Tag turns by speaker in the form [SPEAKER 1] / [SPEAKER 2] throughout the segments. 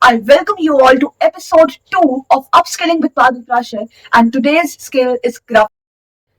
[SPEAKER 1] I welcome you all to episode 2 of Upskilling with Prashar, and today's skill is graphic.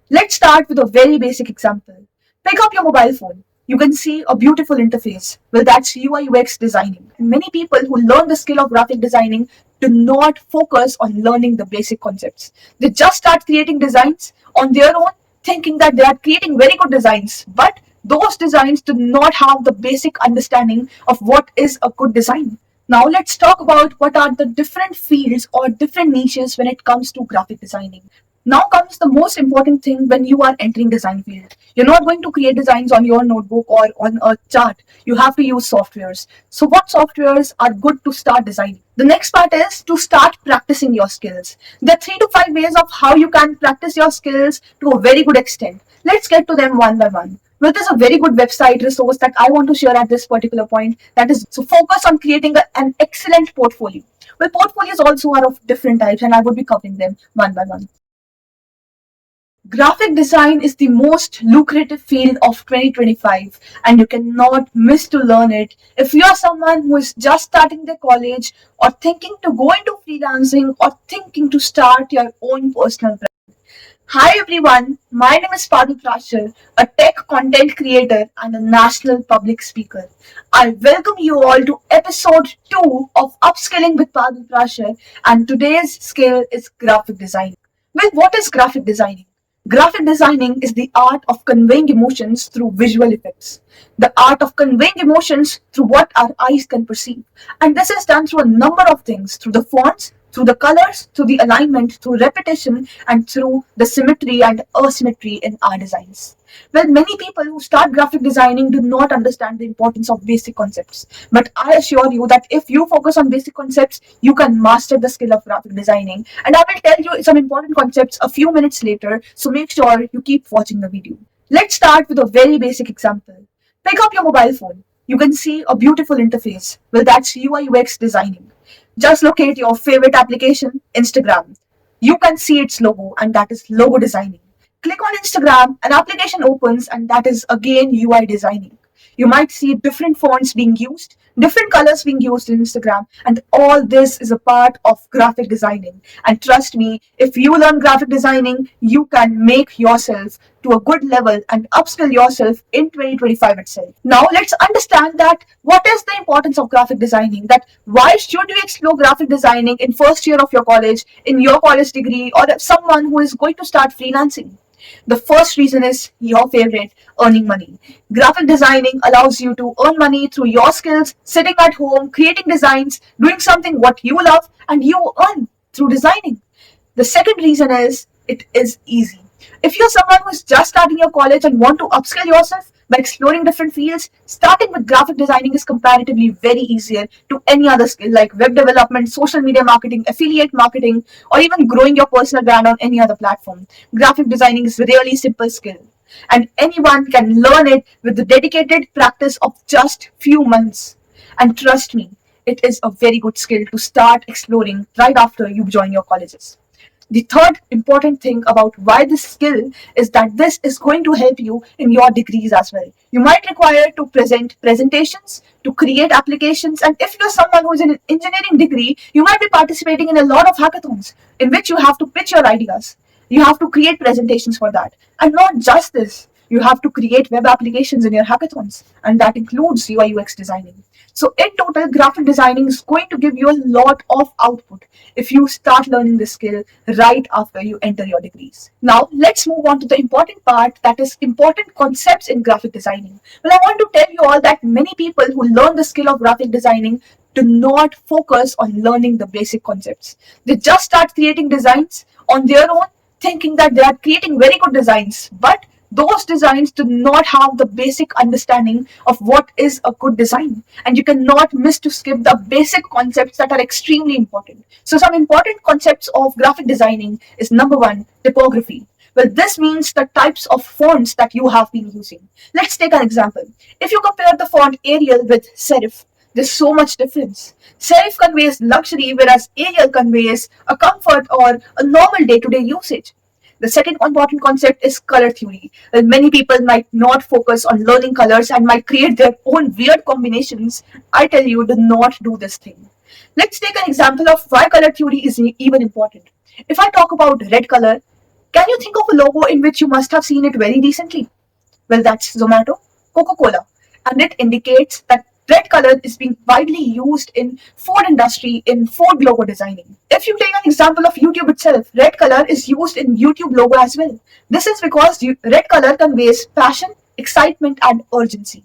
[SPEAKER 1] Let's start with a very basic example. Pick up your mobile phone. You can see a beautiful interface. Well, that's UI UX designing. Many people who learn the skill of graphic designing do not focus on learning the basic concepts. They just start creating designs on their own, thinking that they are creating very good designs, but those designs do not have the basic understanding of what is a good design. Now let's talk about what are the different fields or different niches when it comes to graphic designing. Now comes the most important thing when you are entering design field. You're not going to create designs on your notebook or on a chart. You have to use softwares. So what softwares are good to start designing? The next part is to start practicing your skills. There are 3 to 5 ways of how you can practice your skills to a very good extent. Let's get to them one by one. Well, there's a very good website resource that I want to share at this particular point. That is to focus on creating an excellent portfolio. Well, portfolios also are of different types, and I would be covering them one by one. Graphic design is the most lucrative field of 2025, and you cannot miss to learn it if you are someone who is just starting their college or thinking to go into freelancing or thinking to start your own personal brand. Hi everyone, my name is Prashar, a tech content creator and a national public speaker. I welcome you all to episode 2 of Upskilling with Prashar, and today's skill is graphic design. Well, what is graphic designing? Graphic designing is the art of conveying emotions through visual effects. The art of conveying emotions through what our eyes can perceive. And this is done through a number of things, through the fonts, through the colors, through the alignment, through repetition, and through the symmetry and asymmetry in our designs. Well, many people who start graphic designing do not understand the importance of basic concepts. But I assure you that if you focus on basic concepts, you can master the skill of graphic designing. And I will tell you some important concepts a few minutes later, so make sure you keep watching the video. Let's start with a very basic example. Pick up your mobile phone. You can see a beautiful interface. Well, that's UI UX designing. Just locate your favorite application, Instagram. You can see its logo, and that is logo designing. Click on Instagram, an application opens, and that is again UI designing. You might see different fonts being used, different colors being used in Instagram, and all this is a part of graphic designing. And trust me, if you learn graphic designing, you can make yourself to a good level and upskill yourself in 2025 itself. Now let's understand that what is the importance of graphic designing, that why should you explore graphic designing in first year of your college, in your college degree, or someone who is going to start freelancing. The first reason is your favorite, earning money. Graphic designing allows you to earn money through your skills, sitting at home, creating designs, doing something what you love, and you earn through designing. The second reason is it is easy. If you're someone who's just starting your college and want to upskill yourself by exploring different fields, starting with graphic designing is comparatively very easier to any other skill like web development, social media marketing, affiliate marketing, or even growing your personal brand on any other platform. Graphic designing is a really simple skill, and anyone can learn it with the dedicated practice of just few months. And trust me, it is a very good skill to start exploring right after you join your colleges. The third important thing about why this skill is that this is going to help you in your degrees as well. You might require to present presentations, to create applications, and if you're someone who's in an engineering degree, you might be participating in a lot of hackathons in which you have to pitch your ideas. You have to create presentations for that. And not just this, you have to create web applications in your hackathons, and that includes UI UX designing. So in total, graphic designing is going to give you a lot of output if you start learning this skill right after you enter your degrees. Now let's move on to the important part, that is important concepts in graphic designing. Well, I want to tell you all that many people who learn the skill of graphic designing do not focus on learning the basic concepts. They just start creating designs on their own, thinking that they are creating very good designs, but those designs do not have the basic understanding of what is a good design, and you cannot miss to skip the basic concepts that are extremely important. So some important concepts of graphic designing is number 1, typography. Well, this means the types of fonts that you have been using. Let's take an example. If you compare the font Arial with serif, there's so much difference. Serif conveys luxury, whereas Arial conveys a comfort or a normal day-to-day usage. The second important concept is color theory. Many people might not focus on learning colors and might create their own weird combinations. I tell you, do not do this thing. Let's take an example of why color theory is even important. If I talk about red color, can you think of a logo in which you must have seen it very recently? Well, that's Zomato, Coca-Cola, and it indicates that red color is being widely used in food industry in food logo designing. If you take an example of YouTube itself, red color is used in YouTube logo as well. This is because red color conveys passion, excitement, and urgency.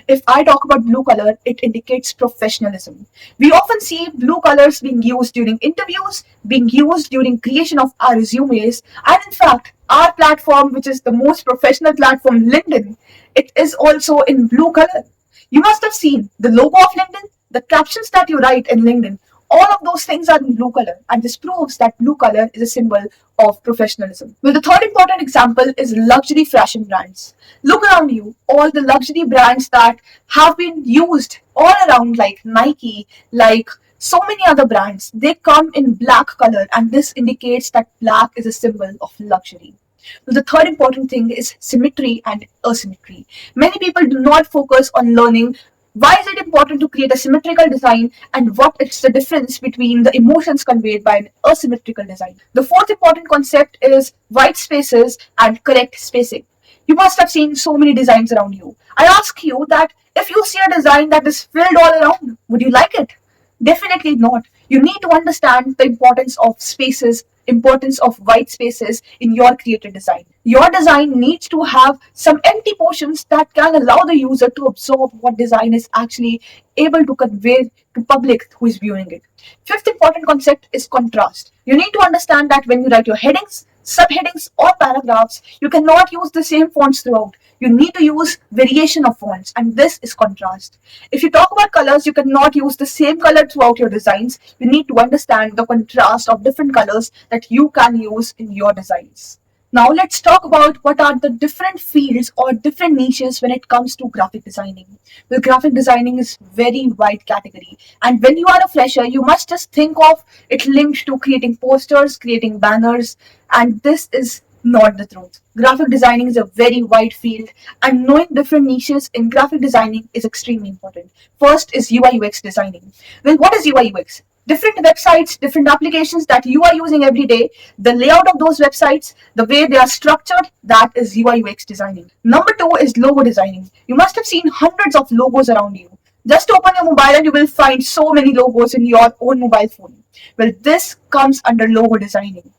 [SPEAKER 1] If I talk about blue color, it indicates professionalism. We often see blue colors being used during interviews, being used during creation of our resumes, and in fact, our platform, which is the most professional platform, LinkedIn, it is also in blue color. You must have seen the logo of LinkedIn, the captions that you write in LinkedIn. All of those things are in blue color, and this proves that blue color is a symbol of professionalism. Well, the third important example is luxury fashion brands. Look around you, all the luxury brands that have been used all around, like Nike, like so many other brands, they come in black color, and this indicates that black is a symbol of luxury. Well, the third important thing is symmetry and asymmetry. Many people do not focus on learning why is it important to create a symmetrical design and what is the difference between the emotions conveyed by an asymmetrical design. The fourth important concept is white spaces and correct spacing. You must have seen so many designs around you. I ask you that if you see a design that is filled all around, would you like it? Definitely not. You need to understand the importance of spaces, importance of white spaces in your created design. Your design needs to have some empty portions that can allow the user to absorb what design is actually able to convey to public who is viewing it. Fifth important concept is contrast. You need to understand that when you write your headings, subheadings, or paragraphs, you cannot use the same fonts throughout. You need to use variation of fonts, and this is contrast. If you talk about colors, you cannot use the same color throughout your designs. You need to understand the contrast of different colors that you can use in your designs. Now let's talk about what are the different fields or different niches when it comes to graphic designing. Well, graphic designing is very wide category, and when you are a fresher, you must just think of it linked to creating posters, creating banners, and this is not the truth. Graphic designing is a very wide field, and knowing different niches in graphic designing is extremely important. First is UI UX designing. Well, what is UI UX? Different websites, different applications that you are using every day, the layout of those websites, the way they are structured, that is UI UX designing. Number two is logo designing. You must have seen hundreds of logos around you. Just open your mobile and you will find so many logos in your own mobile phone. Well, this comes under logo designing.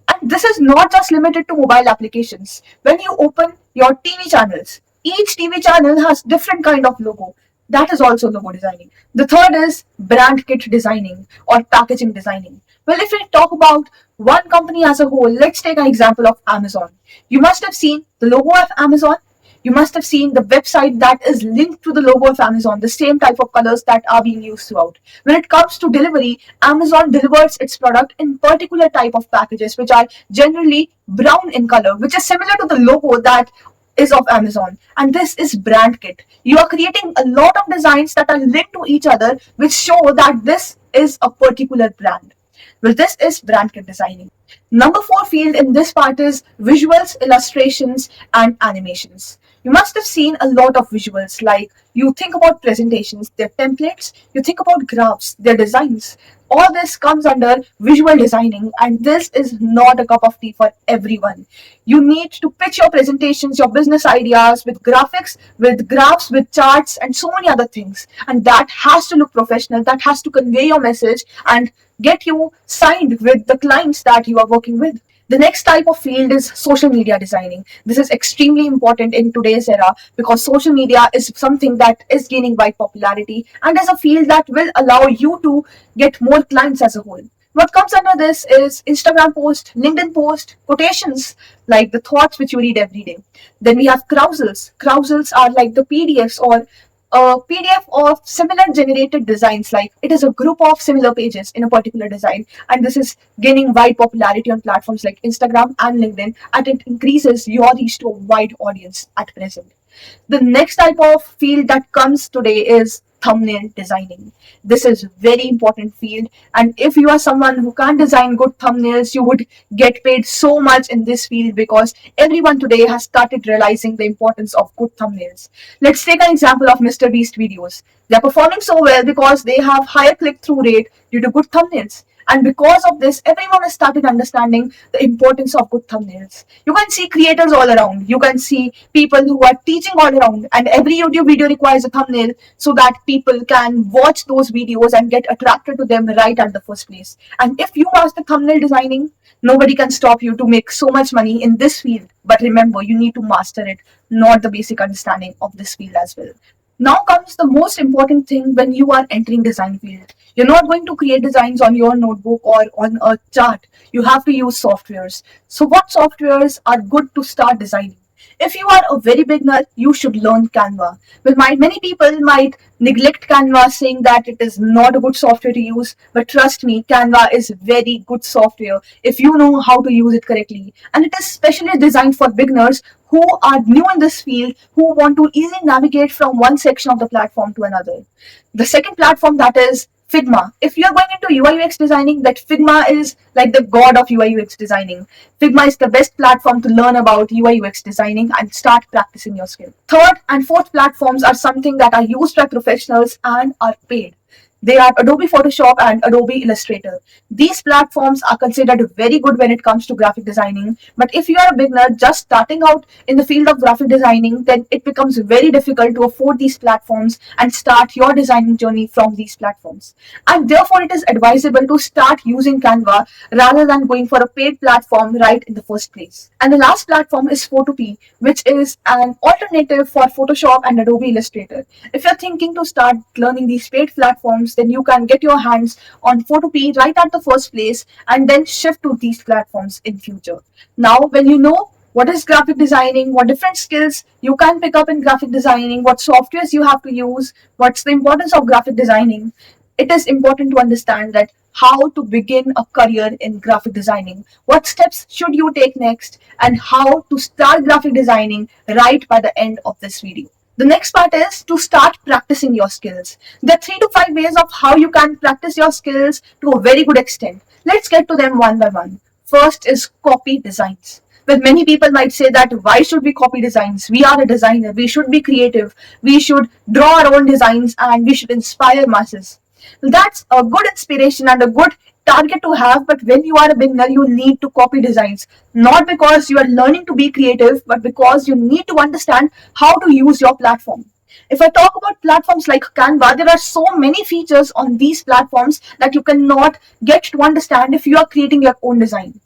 [SPEAKER 1] And this is not just limited to mobile applications. When you open your TV channels, each TV channel has different kind of logo. That is also logo designing. The third is brand kit designing or packaging designing. Well, if we talk about one company as a whole, let's take an example of Amazon. You must have seen the logo of Amazon. You must have seen the website that is linked to the logo of Amazon, the same type of colors that are being used throughout. When it comes to delivery, Amazon delivers its product in particular type of packages, which are generally brown in color, which is similar to the logo that is of Amazon. And this is brand kit. You are creating a lot of designs that are linked to each other, which show that this is a particular brand. Well, this is brand kit designing. Number four field in this part is visuals, illustrations, and animations. You must have seen a lot of visuals, like you think about presentations, their templates, you think about graphs, their designs. All this comes under visual designing, and this is not a cup of tea for everyone. You need to pitch your presentations, your business ideas with graphics, with graphs, with charts, and so many other things. And that has to look professional, that has to convey your message and get you signed with the clients that you are working with. The next type of field is social media designing. This is extremely important in today's era because social media is something that is gaining wide popularity and is a field that will allow you to get more clients as a whole. What comes under this is Instagram post, LinkedIn post, quotations, like the thoughts which you read every day. Then we have carousels. Carousels are like the PDFs or a PDF of similar generated designs, like it is a group of similar pages in a particular design, and this is gaining wide popularity on platforms like Instagram and LinkedIn, and it increases your reach to a wide audience at present. The next type of field that comes today is thumbnail designing. This is very important field, and if you are someone who can design good thumbnails, you would get paid so much in this field because everyone today has started realizing the importance of good thumbnails. Let's take an example of Mr. Beast videos. They are performing so well because they have higher click-through rate due to good thumbnails. And because of this, everyone has started understanding the importance of good thumbnails. You can see creators all around. You can see people who are teaching all around. And every YouTube video requires a thumbnail so that people can watch those videos and get attracted to them right at the first place. And if you master thumbnail designing, nobody can stop you to make so much money in this field. But remember, you need to master it, not the basic understanding of this field as well. Now comes the most important thing when you are entering design field. You're not going to create designs on your notebook or on a chart. You have to use softwares. So what softwares are good to start designing? If you are a very beginner, you should learn Canva. Well, many people might neglect Canva saying that it is not a good software to use, but trust me, Canva is very good software if you know how to use it correctly. And it is specially designed for beginners who are new in this field, who want to easily navigate from one section of the platform to another. The second platform, that is Figma. If you are going into UI UX designing, that Figma is like the god of UI UX designing. Figma is the best platform to learn about UI UX designing and start practicing your skill. Third and fourth platforms are something that are used by professionals and are paid. They are Adobe Photoshop and Adobe Illustrator. These platforms are considered very good when it comes to graphic designing. But if you are a beginner just starting out in the field of graphic designing, then it becomes very difficult to afford these platforms and start your designing journey from these platforms. And therefore, it is advisable to start using Canva rather than going for a paid platform right in the first place. And the last platform is photopea, which is an alternative for Photoshop and Adobe Illustrator. If you're thinking to start learning these paid platforms, then you can get your hands on photopea right at the first place and then shift to these platforms in future. Now, when you know what is graphic designing, what different skills you can pick up in graphic designing, what softwares you have to use, what's the importance of graphic designing, it is important to understand that how to begin a career in graphic designing, what steps should you take next, and how to start graphic designing right by the end of this video. The next part is to start practicing your skills. There are 3 to 5 ways of how you can practice your skills to a very good extent. Let's get to them one by one. First is copy designs. Well, many people might say that why should we copy designs? We are a designer. We should be creative. We should draw our own designs and we should inspire masses. That's a good inspiration and a good target to have, but when you are a beginner, you need to copy designs. Not because you are learning to be creative, but because you need to understand how to use your platform. If I talk about platforms like Canva, there are so many features on these platforms that you cannot get to understand if you are creating your own design.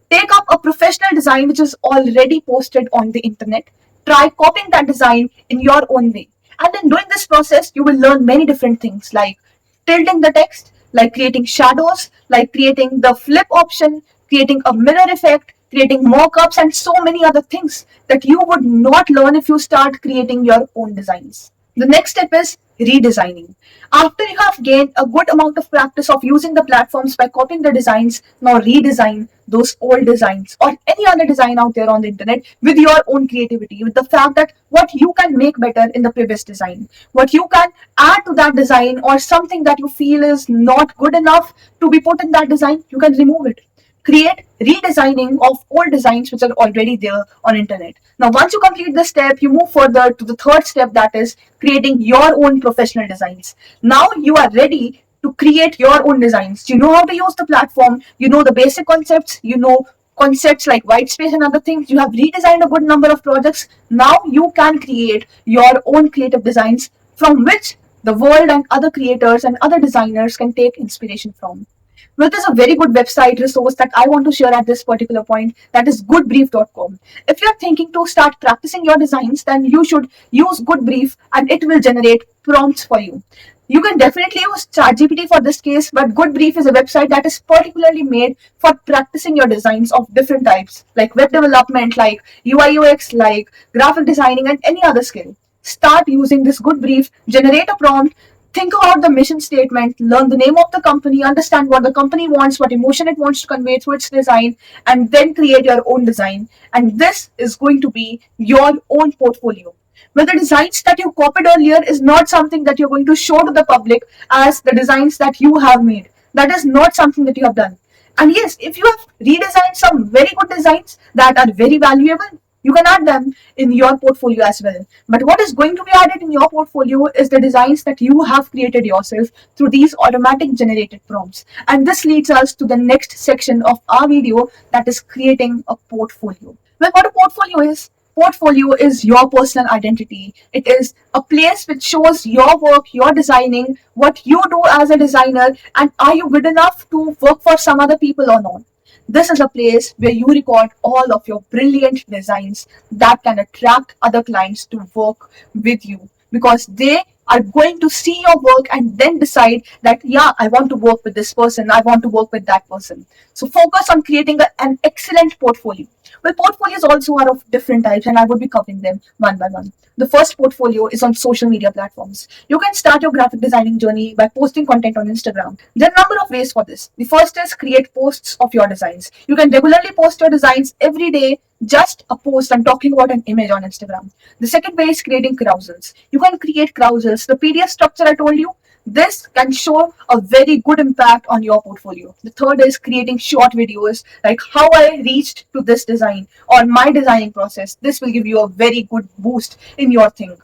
[SPEAKER 1] Take up a professional design which is already posted on the internet. Try copying that design in your own way. And then during this process, you will learn many different things like tilting the text, like creating shadows, like creating the flip option, creating a mirror effect, creating mockups, and so many other things that you would not learn if you start creating your own designs. The next step is redesigning. After you have gained a good amount of practice of using the platforms by copying the designs, now redesign those old designs or any other design out there on the internet with your own creativity, with the fact that what you can make better in the previous design, what you can add to that design, or something that you feel is not good enough to be put in that design, you can remove it. Create redesigning of old designs which are already there on internet. Now, once you complete this step, you move further to the third step, that is creating your own professional designs. Now you are ready to create your own designs. You know how to use the platform, you know the basic concepts, you know concepts like white space and other things. You have redesigned a good number of projects. Now you can create your own creative designs from which the world and other creators and other designers can take inspiration from. Well, there's a very good website resource that I want to share at this particular point, that is goodbrief.com. If you're thinking to start practicing your designs, then you should use Goodbrief and it will generate prompts for you. You can definitely use ChatGPT for this case, but Goodbrief is a website that is particularly made for practicing your designs of different types, like web development, like UI UX, like graphic designing, and any other skill. Start using this Goodbrief, generate a prompt, think about the mission statement, learn the name of the company, understand what the company wants, what emotion it wants to convey through its design, and then create your own design. And this is going to be your own portfolio. But the designs that you copied earlier is not something that you're going to show to the public as the designs that you have made. That is not something that you have done. And yes, if you have redesigned some very good designs that are very valuable, You can add them in your portfolio as well. But what is going to be added in your portfolio is the designs that you have created yourself through these automatic generated prompts. And this leads us to the next section of our video, that is creating a portfolio. Well, what a portfolio is? Portfolio is your personal identity. It is a place which shows your work, your designing, what you do as a designer, and are you good enough to work for some other people or not. This is a place where you record all of your brilliant designs that can attract other clients to work with you, because they are going to see your work and then decide that, yeah, I want to work with this person, I want to work with that person. So focus on creating an excellent portfolio. Well, portfolios also are of different types, and I would be covering them one by one. The first portfolio is on social media platforms. You can start your graphic designing journey by posting content on Instagram. There are a number of ways for this. The first is create posts of your designs. You can regularly post your designs every day, just a post and talking about an image on Instagram. The second way is creating carousels. You can create carousels. The PDF structure I told you, this can show a very good impact on your portfolio. The third is creating short videos like how I reached to this design or my designing process. This will give you a very good boost in your thing.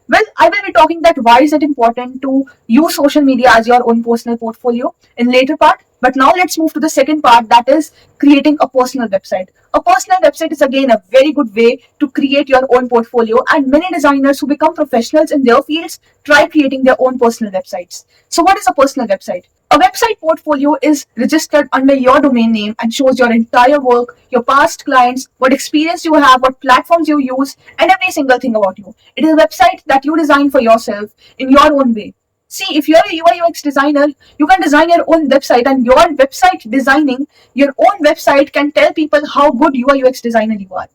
[SPEAKER 1] Well, I will be talking that why is it important to use social media as your own personal portfolio in later part. But now let's move to the second part, that is creating a personal website. A personal website is again a very good way to create your own portfolio, and many designers who become professionals in their fields try creating their own personal websites. So what is a personal website? A website portfolio is registered under your domain name and shows your entire work, your past clients, what experience you have, what platforms you use, and every single thing about you. It is a website that you design for yourself in your own way. See, if you're a UI UX designer, you can design your own website, and your website designing your own website can tell people how good UI UX designer you are.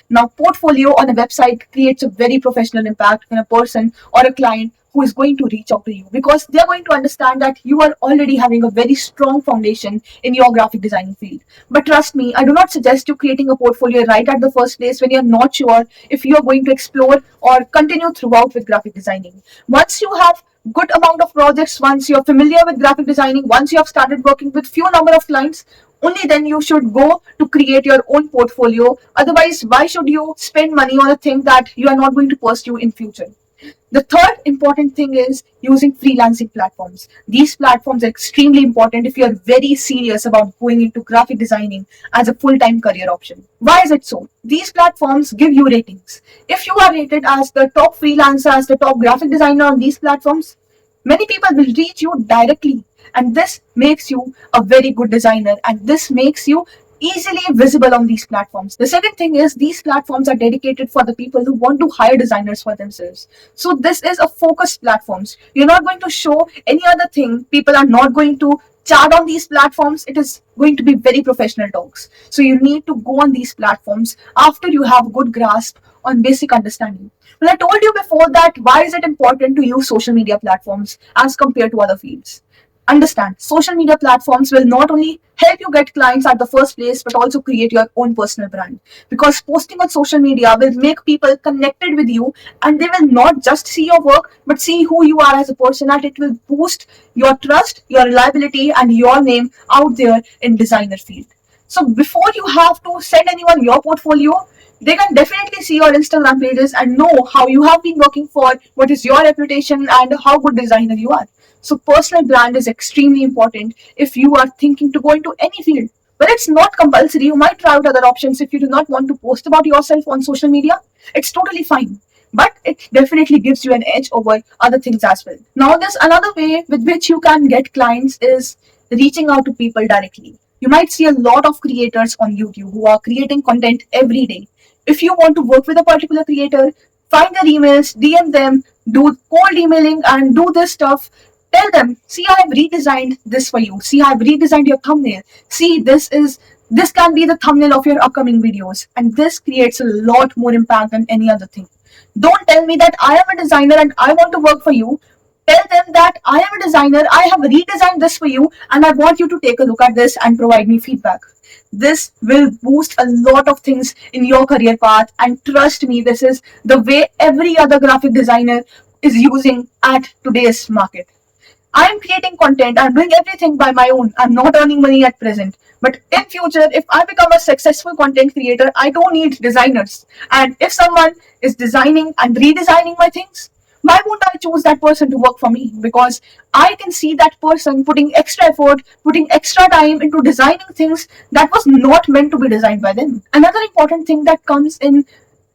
[SPEAKER 1] Now, portfolio on a website creates a very professional impact when a person or a client who is going to reach out to you, because they're going to understand that you are already having a very strong foundation in your graphic designing field. But trust me, I do not suggest you creating a portfolio right at the first place when you're not sure if you are going to explore or continue throughout with graphic designing. Once you have good amount of projects, once you're familiar with graphic designing, once you have started working with few number of clients, only then you should go to create your own portfolio. Otherwise, why should you spend money on a thing that you are not going to pursue in future? The third important thing is using freelancing platforms. These platforms are extremely important if you are very serious about going into graphic designing as a full-time career option. Why is it so? These platforms give you ratings. If you are rated as the top freelancer, as the top graphic designer on these platforms, many people will reach you directly, and this makes you a very good designer, and this makes you easily visible on these platforms. The second thing is these platforms are dedicated for the people who want to hire designers for themselves. So this is a focused platforms. You're not going to show any other thing. People are not going to chat on these platforms. It is going to be very professional talks. So you need to go on these platforms after you have a good grasp on basic understanding. Well, I told you before that why is it important to use social media platforms as compared to other fields. Understand, social media platforms will not only help you get clients at the first place, but also create your own personal brand. Because posting on social media will make people connected with you, and they will not just see your work, but see who you are as a person, and it will boost your trust, your reliability, and your name out there in designer field. So before you have to send anyone your portfolio, they can definitely see your Instagram pages and know how you have been working for, what is your reputation, and how good designer you are. So personal brand is extremely important if you are thinking to go into any field. But it's not compulsory. You might try out other options if you do not want to post about yourself on social media. It's totally fine. But it definitely gives you an edge over other things as well. Now, there's another way with which you can get clients is reaching out to people directly. You might see a lot of creators on YouTube who are creating content every day. If you want to work with a particular creator, find their emails, DM them, do cold emailing, and do this stuff. Tell them, see, I have redesigned this for you. See, I have redesigned your thumbnail. See, this can be the thumbnail of your upcoming videos. And this creates a lot more impact than any other thing. Don't tell me that I am a designer and I want to work for you. Tell them that I am a designer, I have redesigned this for you, and I want you to take a look at this and provide me feedback. This will boost a lot of things in your career path, and trust me, this is the way every other graphic designer is using at today's market. I'm creating content, I'm doing everything by my own. I'm not earning money at present. But in future, if I become a successful content creator, I don't need designers. And if someone is designing and redesigning my things, why won't I choose that person to work for me? Because I can see that person putting extra effort, putting extra time into designing things that was not meant to be designed by them. Another important thing that comes in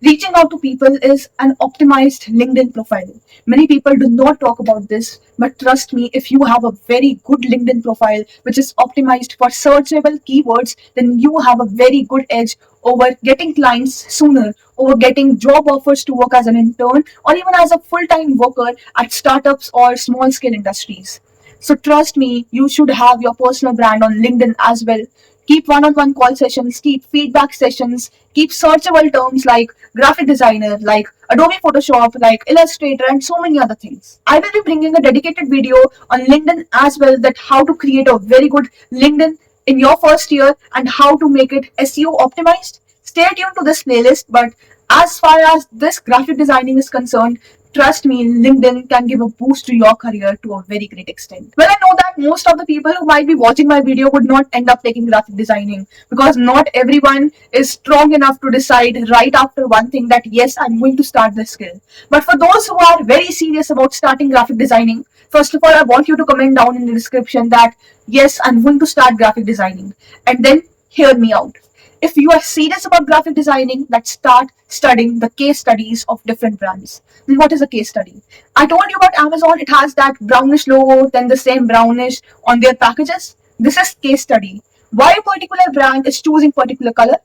[SPEAKER 1] reaching out to people is an optimized LinkedIn profile. Many people do not talk about this, but trust me, if you have a very good LinkedIn profile which is optimized for searchable keywords, then you have a very good edge over getting clients sooner, over getting job offers to work as an intern or even as a full time worker at startups or small scale industries. So trust me, you should have your personal brand on LinkedIn as well. Keep one-on-one call sessions, keep feedback sessions, keep searchable terms like graphic designer, like Adobe Photoshop, like Illustrator, and so many other things. I will be bringing a dedicated video on LinkedIn as well, that how to create a very good LinkedIn in your first year and how to make it SEO optimized. Stay tuned to this playlist, but as far as this graphic designing is concerned, trust me, LinkedIn can give a boost to your career to a very great extent. Well, I know that most of the people who might be watching my video would not end up taking graphic designing, because not everyone is strong enough to decide right after one thing that yes, I'm going to start this skill. But for those who are very serious about starting graphic designing, first of all, I want you to comment down in the description that yes, I'm going to start graphic designing, and then hear me out. If you are serious about graphic designing, let's start studying the case studies of different brands. Then what is a case study? I told you about Amazon, it has that brownish logo, then the same brownish on their packages. This is case study. Why a particular brand is choosing particular color,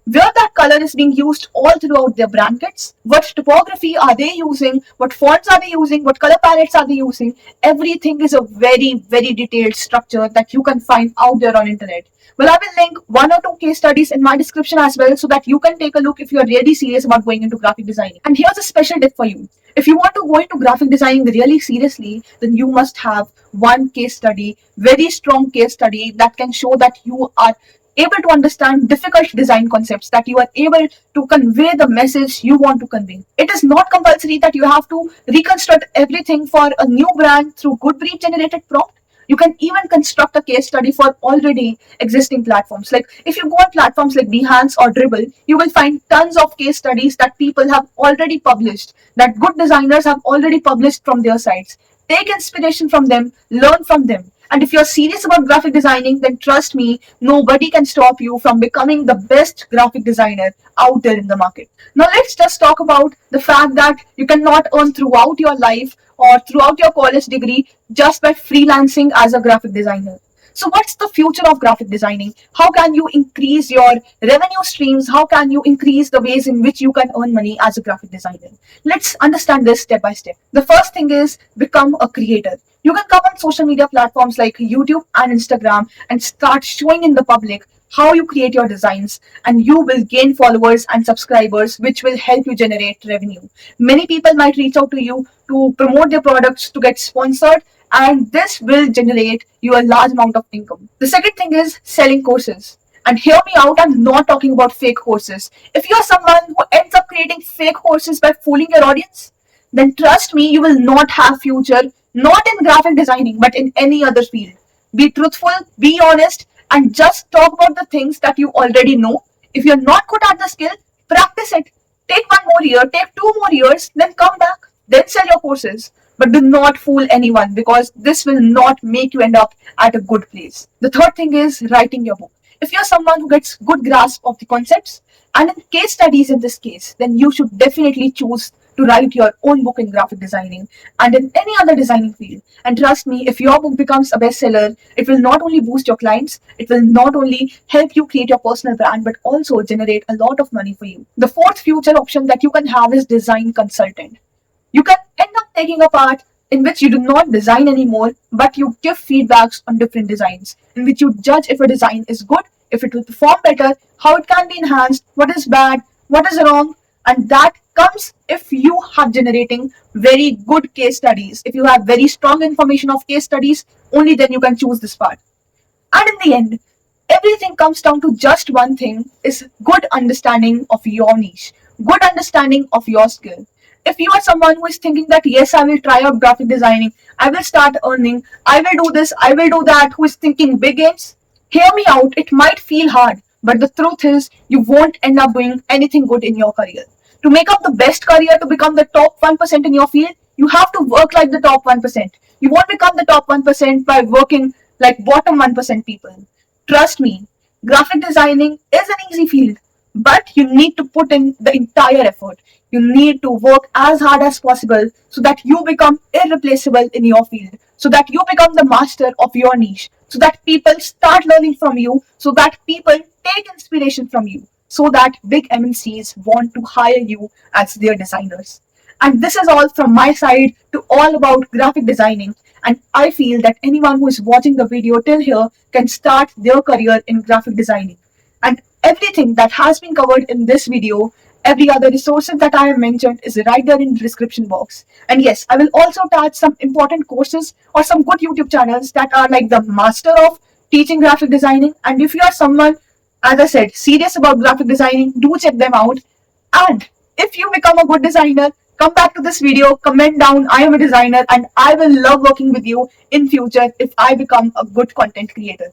[SPEAKER 1] where that color is being used all throughout their brand kits, what typography are they using, what fonts are they using, what color palettes are they using. Everything is a very detailed structure that you can find out there on internet. Well, I will link one or two case studies in my description as well, so that you can take a look if you are really serious about going into graphic designing. And here's a special tip for you. If you want to go into graphic designing really seriously, then you must have one case study, very strong case study that can show that you are able to understand difficult design concepts, that you are able to convey the message you want to convey. It is not compulsory that you have to reconstruct everything for a new brand through good brief generated prompt. You can even construct a case study for already existing platforms. Like if you go on platforms like Behance or Dribble, you will find tons of case studies that people have already published, that good designers have already published from their sites. Take inspiration from them, learn from them. And if you're serious about graphic designing, then trust me, nobody can stop you from becoming the best graphic designer out there in the market. Now let's just talk about the fact that you cannot earn throughout your life or throughout your college degree just by freelancing as a graphic designer. So what's the future of graphic designing? How can you increase your revenue streams? How can you increase the ways in which you can earn money as a graphic designer? Let's understand this step by step. The first thing is become a creator. You can come on social media platforms like YouTube and Instagram and start showing in the public how you create your designs, and you will gain followers and subscribers, which will help you generate revenue. Many people might reach out to you to promote their products, to get sponsored, and this will generate you a large amount of income. The second thing is selling courses. And hear me out, I'm not talking about fake courses. If you're someone who ends up creating fake courses by fooling your audience, then trust me, you will not have future, not in graphic designing, but in any other field. Be truthful, be honest, and just talk about the things that you already know. If you're not good at the skill, practice it. Take one more year, take 2 more years, then come back, then sell your courses. But do not fool anyone, because this will not make you end up at a good place. The third thing is writing your book. If you're someone who gets good grasp of the concepts and in case studies in this case, then you should definitely choose to write your own book in graphic designing and in any other designing field. And trust me, if your book becomes a bestseller, it will not only boost your clients, it will not only help you create your personal brand, but also generate a lot of money for you. The fourth future option that you can have is design consultant. You can end up taking a part in which you do not design anymore, but you give feedbacks on different designs, in which you judge if a design is good, if it will perform better, how it can be enhanced, what is bad, what is wrong, and that comes if you have generating very good case studies. If you have very strong information of case studies, only then you can choose this part. And in the end, everything comes down to just one thing: is good understanding of your niche, good understanding of your skill. If you are someone who is thinking that yes, I will try out graphic designing, I will start earning, I will do this, I will do that, who is thinking big aims, hear me out. It might feel hard, but the truth is, you won't end up doing anything good in your career. To make up the best career, to become the top 1% in your field, you have to work like the top 1%. You won't become the top 1% by working like bottom 1% people. Trust me, graphic designing is an easy field, but you need to put in the entire effort. You need to work as hard as possible so that you become irreplaceable in your field, so that you become the master of your niche, so that people start learning from you, so that people take inspiration from you, so that big MNCs want to hire you as their designers. And this is all from my side to all about graphic designing. And I feel that anyone who is watching the video till here can start their career in graphic designing. And everything that has been covered in this video, every other resources that I have mentioned is right there in the description box. And yes, I will also attach some important courses or some good YouTube channels that are like the master of teaching graphic designing. And if you are someone, as I said, serious about graphic designing, do check them out. And if you become a good designer, come back to this video, comment down, I am a designer, and I will love working with you in future if I become a good content creator.